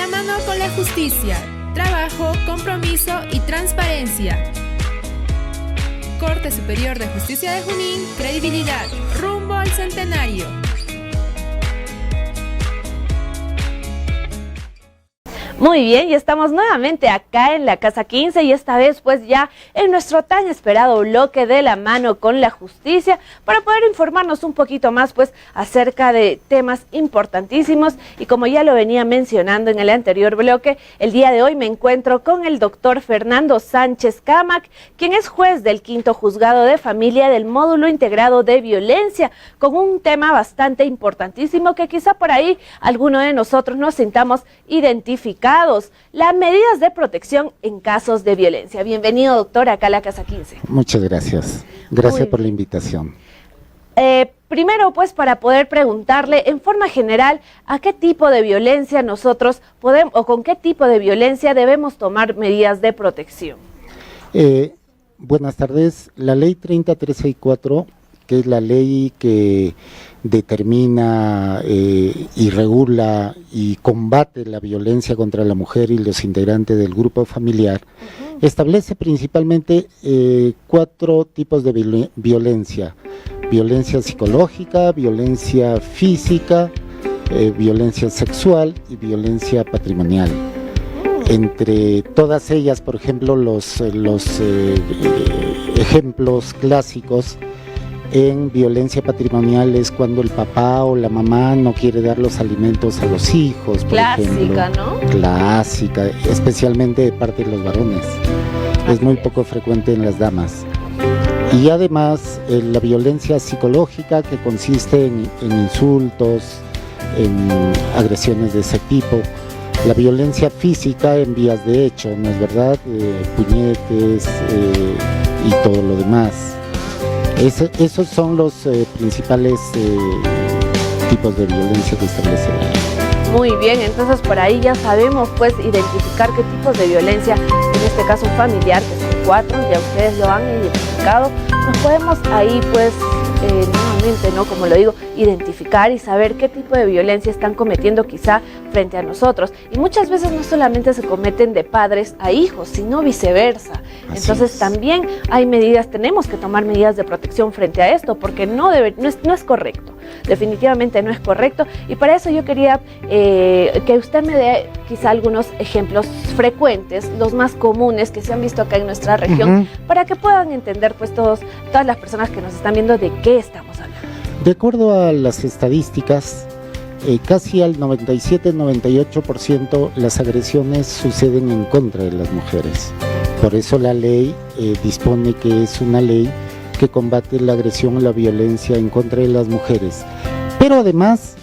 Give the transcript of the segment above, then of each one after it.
la mano con la justicia, trabajo, compromiso y transparencia. Corte Superior de Justicia de Junín, credibilidad, rumbo al centenario. Muy bien, y estamos nuevamente acá en la Casa 15 y esta vez pues ya en nuestro tan esperado bloque de la mano con la justicia para poder informarnos un poquito más pues acerca de temas importantísimos y como ya lo venía mencionando en el anterior bloque, el día de hoy me encuentro con el doctor Fernando Sánchez Cámac, quien es juez del 5º Juzgado de Familia del Módulo Integrado de Violencia, con un tema bastante importantísimo que quizá por ahí alguno de nosotros nos sintamos identificados. Las medidas de protección en casos de violencia. Bienvenido, doctor, acá a la Casa 15. Muchas gracias. Gracias por la invitación. Primero, pues, para poder preguntarle en forma general a qué tipo de violencia nosotros podemos, o con qué tipo de violencia debemos tomar medidas de protección. Buenas tardes. La ley 30.364, que es la ley que determina y regula y combate la violencia contra la mujer y los integrantes del grupo familiar, establece principalmente 4 tipos de violencia: violencia psicológica, violencia física, violencia sexual y violencia patrimonial. Entre todas ellas, por ejemplo, los ejemplos clásicos en violencia patrimonial es cuando el papá o la mamá no quiere dar los alimentos a los hijos, por ejemplo. Clásica, ¿no? Clásica, especialmente de parte de los varones. Es muy poco frecuente en las damas. Y además la violencia psicológica, que consiste en insultos, en agresiones de ese tipo. La violencia física en vías de hecho, ¿no es verdad? Puñetes y todo lo demás. Esos son los principales tipos de violencia que establece la ley. Muy bien, entonces por ahí ya sabemos pues identificar qué tipos de violencia, en este caso familiar, que son 4, ya ustedes lo han identificado. Nos podemos ahí pues nuevamente, ¿no? Como lo digo, identificar y saber qué tipo de violencia están cometiendo quizá frente a nosotros. Y muchas veces no solamente se cometen de padres a hijos, sino viceversa. Entonces también hay medidas, tenemos que tomar medidas de protección frente a esto, porque no es correcto. Definitivamente no es correcto. Y para eso yo quería que usted me dé quizá algunos ejemplos frecuentes, los más comunes que se han visto acá en nuestra región, para que puedan entender pues todas las personas que nos están viendo de qué estamos hablando. De acuerdo a las estadísticas, casi al 97-98% las agresiones suceden en contra de las mujeres. Por eso la ley dispone que es una ley que combate la agresión o la violencia en contra de las mujeres, pero además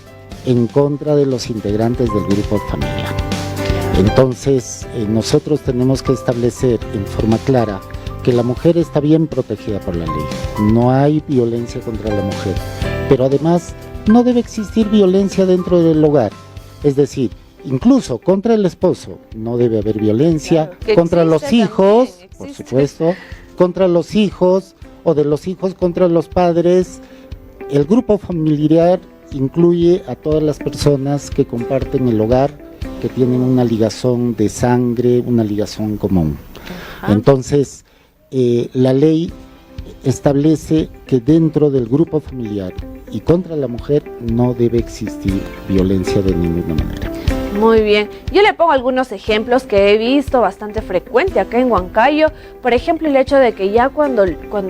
en contra de los integrantes del grupo familiar. Entonces, nosotros tenemos que establecer en forma clara que la mujer está bien protegida por la ley. No hay violencia contra la mujer, pero además no debe existir violencia dentro del hogar. Es decir, incluso contra el esposo no debe haber violencia, claro, contra los hijos, por supuesto, contra los hijos o de los hijos contra los padres. El grupo familiar incluye a todas las personas que comparten el hogar, que tienen una ligazón de sangre, una ligazón común. Entonces, la ley establece que dentro del grupo familiar y contra la mujer no debe existir violencia de ninguna manera. Muy bien, yo le pongo algunos ejemplos que he visto bastante frecuente acá en Huancayo. Por ejemplo, el hecho de que ya cuando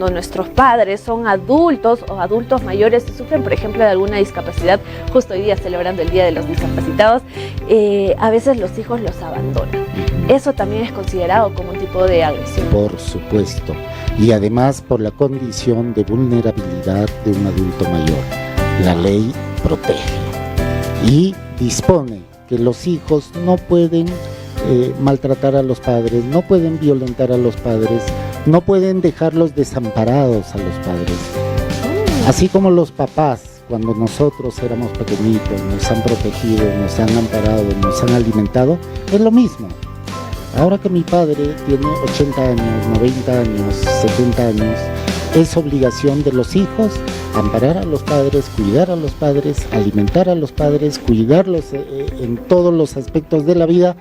nuestros padres son adultos o adultos mayores y sufren, por ejemplo, de alguna discapacidad, justo hoy día celebrando el Día de los Discapacitados, a veces los hijos los abandonan. ¿Eso también es considerado como un tipo de agresión? Por supuesto, y además por la condición de vulnerabilidad de un adulto mayor. La ley protege y dispone que los hijos no pueden maltratar a los padres, no pueden violentar a los padres, no pueden dejarlos desamparados a los padres. Así como los papás, cuando nosotros éramos pequeñitos, nos han protegido, nos han amparado, nos han alimentado, es lo mismo. Ahora que mi padre tiene 80 años, 90 años, 70 años, es obligación de los hijos amparar a los padres, cuidar a los padres, alimentar a los padres, cuidarlos en todos los aspectos de la vida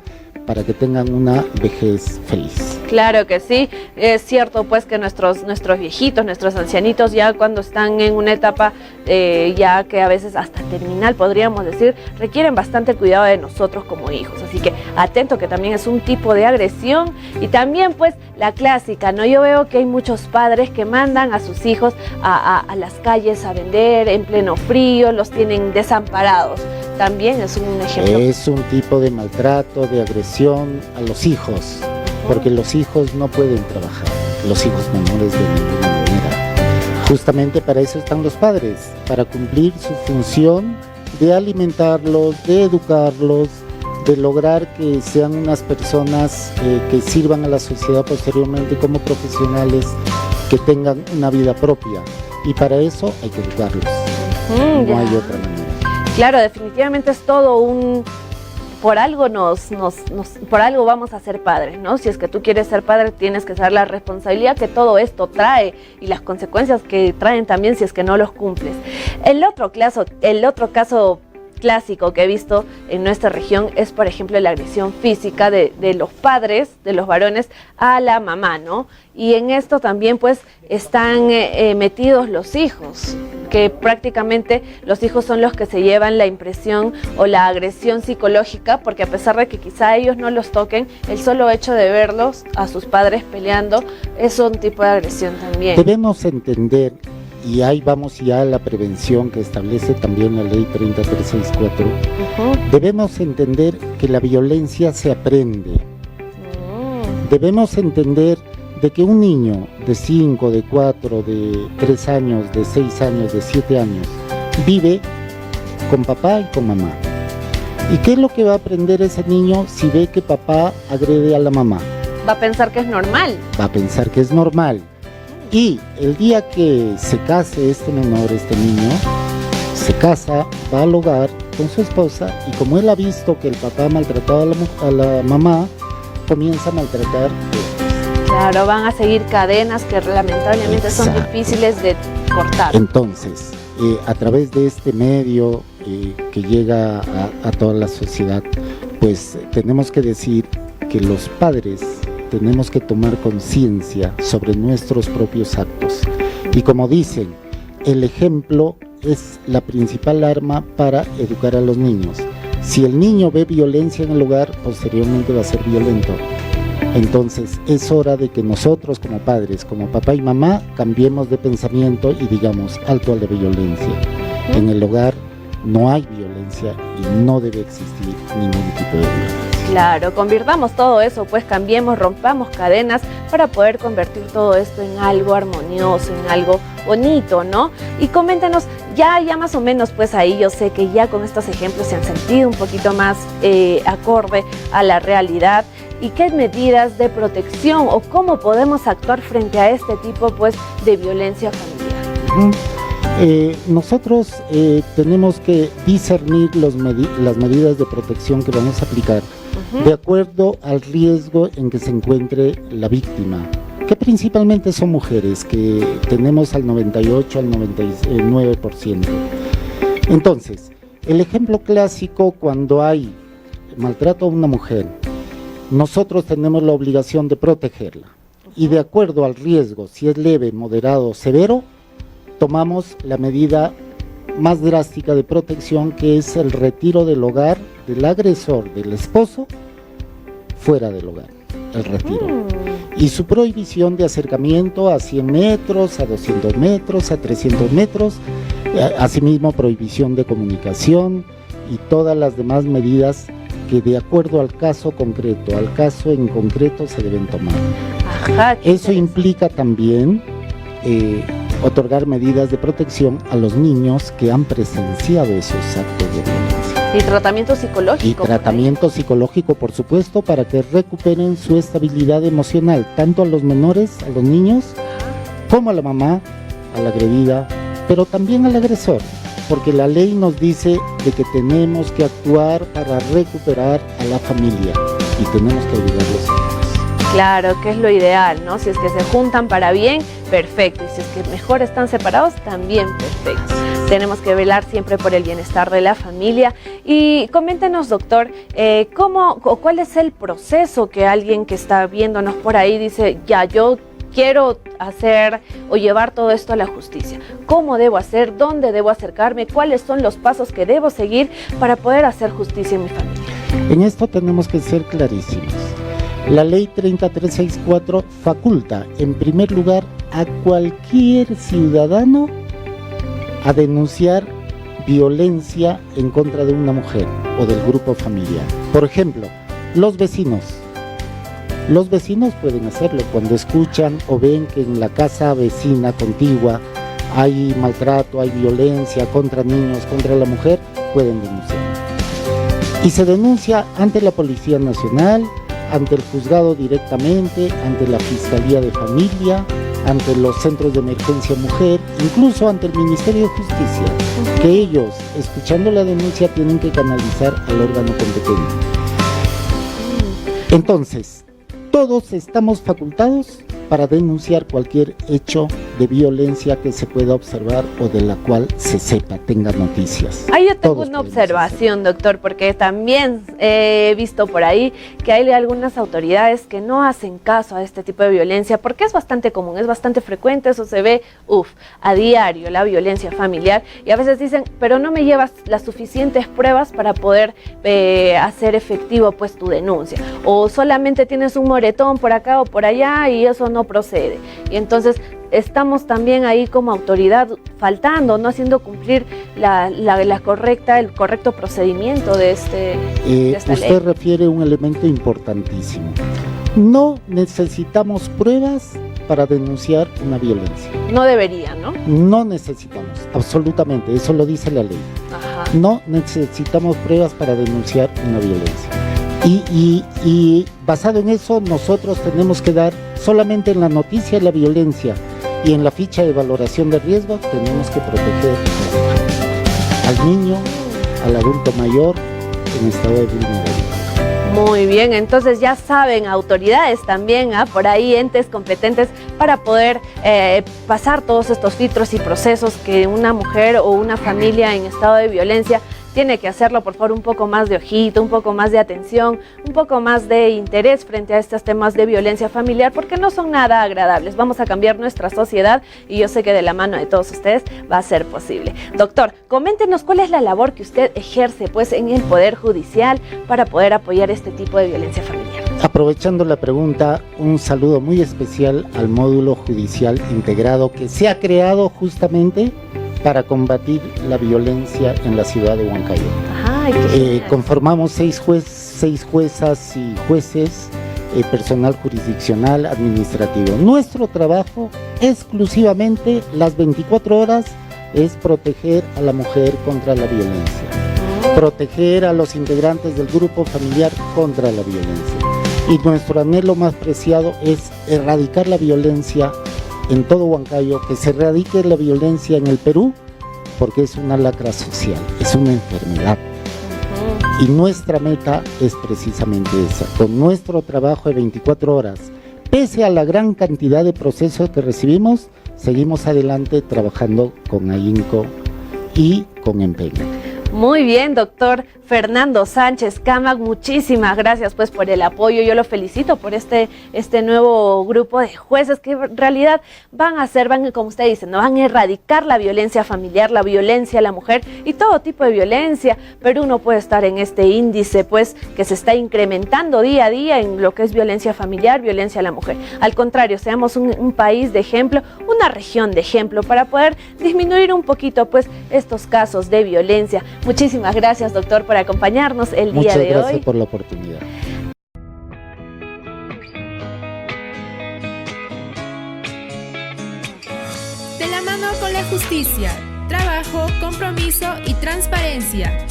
para que tengan una vejez feliz. Claro que sí, es cierto pues que nuestros viejitos, nuestros ancianitos ya cuando están en una etapa ya que a veces hasta terminal podríamos decir, requieren bastante cuidado de nosotros como hijos, así que atento que también es un tipo de agresión. Y también pues la clásica, ¿no? Yo veo que hay muchos padres que mandan a sus hijos a las calles a vender en pleno frío, los tienen desamparados. También es un ejemplo. Es un tipo de maltrato, de agresión a los hijos, porque los hijos no pueden trabajar, los hijos menores de ninguna manera. Justamente para eso están los padres, para cumplir su función de alimentarlos, de educarlos, de lograr que sean unas personas que sirvan a la sociedad posteriormente como profesionales, que tengan una vida propia. Y para eso hay que educarlos, no hay otra manera. Claro, definitivamente es todo un... Por algo por algo vamos a ser padres, ¿no? Si es que tú quieres ser padre, tienes que saber la responsabilidad que todo esto trae y las consecuencias que traen también si es que no los cumples. El otro caso clásico que he visto en nuestra región es, por ejemplo, la agresión física de los padres, de los varones, a la mamá, ¿no? Y en esto también, pues, están metidos los hijos, que prácticamente los hijos son los que se llevan la impresión o la agresión psicológica, porque a pesar de que quizá ellos no los toquen, el solo hecho de verlos a sus padres peleando es un tipo de agresión también. Debemos entender, y ahí vamos ya a la prevención que establece también la ley 30364, debemos entender que la violencia se aprende. Debemos entender de que un niño de 5, de 4, de 3 años, de 6 años, de 7 años, vive con papá y con mamá. ¿Y qué es lo que va a aprender ese niño si ve que papá agrede a la mamá? Va a pensar que es normal. Va a pensar que es normal. Y el día que se case este menor, este niño, se casa, va al hogar con su esposa y como él ha visto que el papá maltrataba a la mamá, comienza a maltratar. Claro, van a seguir cadenas que lamentablemente son difíciles de cortar. Entonces, a través de este medio que llega a toda la sociedad, pues tenemos que decir que los padres tenemos que tomar conciencia sobre nuestros propios actos. Y como dicen, el ejemplo es la principal arma para educar a los niños. Si el niño ve violencia en el hogar, posteriormente va a ser violento. Entonces es hora de que nosotros como padres, como papá y mamá, cambiemos de pensamiento y digamos alto a la violencia. En el hogar no hay violencia y no debe existir ningún tipo de violencia. Claro, convirtamos todo eso, pues cambiemos, rompamos cadenas para poder convertir todo esto en algo armonioso, en algo bonito, ¿no? Y coméntanos, ya más o menos, pues ahí yo sé que ya con estos ejemplos se han sentido un poquito más acorde a la realidad. ¿Y qué medidas de protección o cómo podemos actuar frente a este tipo, pues, de violencia familiar? Nosotros tenemos que discernir las medidas de protección que vamos a aplicar de acuerdo al riesgo en que se encuentre la víctima, que principalmente son mujeres, que tenemos al 98 al 99%. Entonces, el ejemplo clásico cuando hay maltrato a una mujer, nosotros tenemos la obligación de protegerla y de acuerdo al riesgo, si es leve, moderado o severo, tomamos la medida más drástica de protección, que es el retiro del hogar del agresor, del esposo, fuera del hogar, el retiro. Y su prohibición de acercamiento a 100 metros, a 200 metros, a 300 metros, asimismo prohibición de comunicación y todas las demás medidas que de acuerdo al caso concreto, al caso en concreto se deben tomar. Ajá, eso implica también otorgar medidas de protección a los niños que han presenciado esos actos de violencia. Y tratamiento psicológico. Y tratamiento psicológico, por supuesto, para que recuperen su estabilidad emocional, tanto a los menores, a los niños, como a la mamá, a la agredida, pero también al agresor, porque la ley nos dice de que tenemos que actuar para recuperar a la familia y tenemos que ayudarlos a todos. Claro, que es lo ideal, ¿no? Si es que se juntan para bien, perfecto. Y si es que mejor están separados, también perfecto. Tenemos que velar siempre por el bienestar de la familia. Y coméntenos, doctor, ¿cuál es el proceso que alguien que está viéndonos por ahí dice, ya, yo quiero hacer o llevar todo esto a la justicia? ¿Cómo debo hacer? ¿Dónde debo acercarme? ¿Cuáles son los pasos que debo seguir para poder hacer justicia en mi familia? En esto tenemos que ser clarísimos. La ley 30364 faculta, en primer lugar, a cualquier ciudadano a denunciar violencia en contra de una mujer o del grupo familiar. Por ejemplo, los vecinos. Los vecinos pueden hacerlo cuando escuchan o ven que en la casa vecina contigua hay maltrato, hay violencia contra niños, contra la mujer, pueden denunciar. Y se denuncia ante la Policía Nacional, ante el juzgado directamente, ante la Fiscalía de Familia, ante los centros de emergencia mujer, incluso ante el Ministerio de Justicia, que ellos, escuchando la denuncia, tienen que canalizar al órgano competente. Entonces, todos estamos facultados para denunciar cualquier hecho de violencia que se pueda observar o de la cual se sepa, tenga noticias. Ahí yo tengo una observación, doctor, porque también he visto por ahí que hay algunas autoridades que no hacen caso a este tipo de violencia, porque es bastante común, es bastante frecuente, eso se ve, a diario, la violencia familiar, y a veces dicen, pero no me llevas las suficientes pruebas para poder hacer efectivo pues tu denuncia, o solamente tienes un moretón por acá o por allá y eso no procede. Y entonces estamos también ahí como autoridad faltando, no haciendo cumplir el correcto procedimiento de esta ley. Usted refiere a un elemento importantísimo. No necesitamos pruebas para denunciar una violencia. No debería, ¿no? No necesitamos, absolutamente, eso lo dice la ley. Ajá. No necesitamos pruebas para denunciar una violencia. Y basado en eso, nosotros tenemos que dar solamente en la noticia de la violencia y en la ficha de valoración de riesgo, tenemos que proteger al niño, al adulto mayor en estado de vulnerabilidad. Muy bien, entonces ya saben, autoridades también, por ahí entes competentes para poder pasar todos estos filtros y procesos que una mujer o una familia en estado de violencia tiene que hacerlo, por favor, un poco más de ojito, un poco más de atención, un poco más de interés frente a estos temas de violencia familiar, porque no son nada agradables. Vamos a cambiar nuestra sociedad y yo sé que de la mano de todos ustedes va a ser posible. Doctor, coméntenos cuál es la labor que usted ejerce pues en el Poder Judicial para poder apoyar este tipo de violencia familiar. Aprovechando la pregunta, un saludo muy especial al módulo judicial integrado que se ha creado justamente para combatir la violencia en la ciudad de Huancayo. Conformamos 6 juezas y jueces, personal jurisdiccional, administrativo. Nuestro trabajo exclusivamente las 24 horas es proteger a la mujer contra la violencia, proteger a los integrantes del grupo familiar contra la violencia. Y nuestro anhelo más preciado es erradicar la violencia en todo Huancayo, que se erradique la violencia en el Perú, porque es una lacra social, es una enfermedad. Y nuestra meta es precisamente esa. Con nuestro trabajo de 24 horas, pese a la gran cantidad de procesos que recibimos, seguimos adelante trabajando con ahínco y con empeño. Muy bien, doctor Fernando Sánchez Cámara, muchísimas gracias pues por el apoyo. Yo lo felicito por este nuevo grupo de jueces que en realidad van, como usted dice, ¿no? Van a erradicar la violencia familiar, la violencia a la mujer y todo tipo de violencia. Perú no puede estar en este índice pues que se está incrementando día a día en lo que es violencia familiar, violencia a la mujer. Al contrario, seamos un país de ejemplo, una región de ejemplo para poder disminuir un poquito pues estos casos de violencia. Muchísimas gracias, doctor, por acompañarnos el día de hoy. Muchas gracias por la oportunidad. De la mano con la justicia, trabajo, compromiso y transparencia.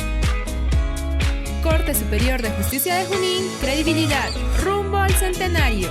Corte Superior de Justicia de Junín, credibilidad, rumbo al centenario.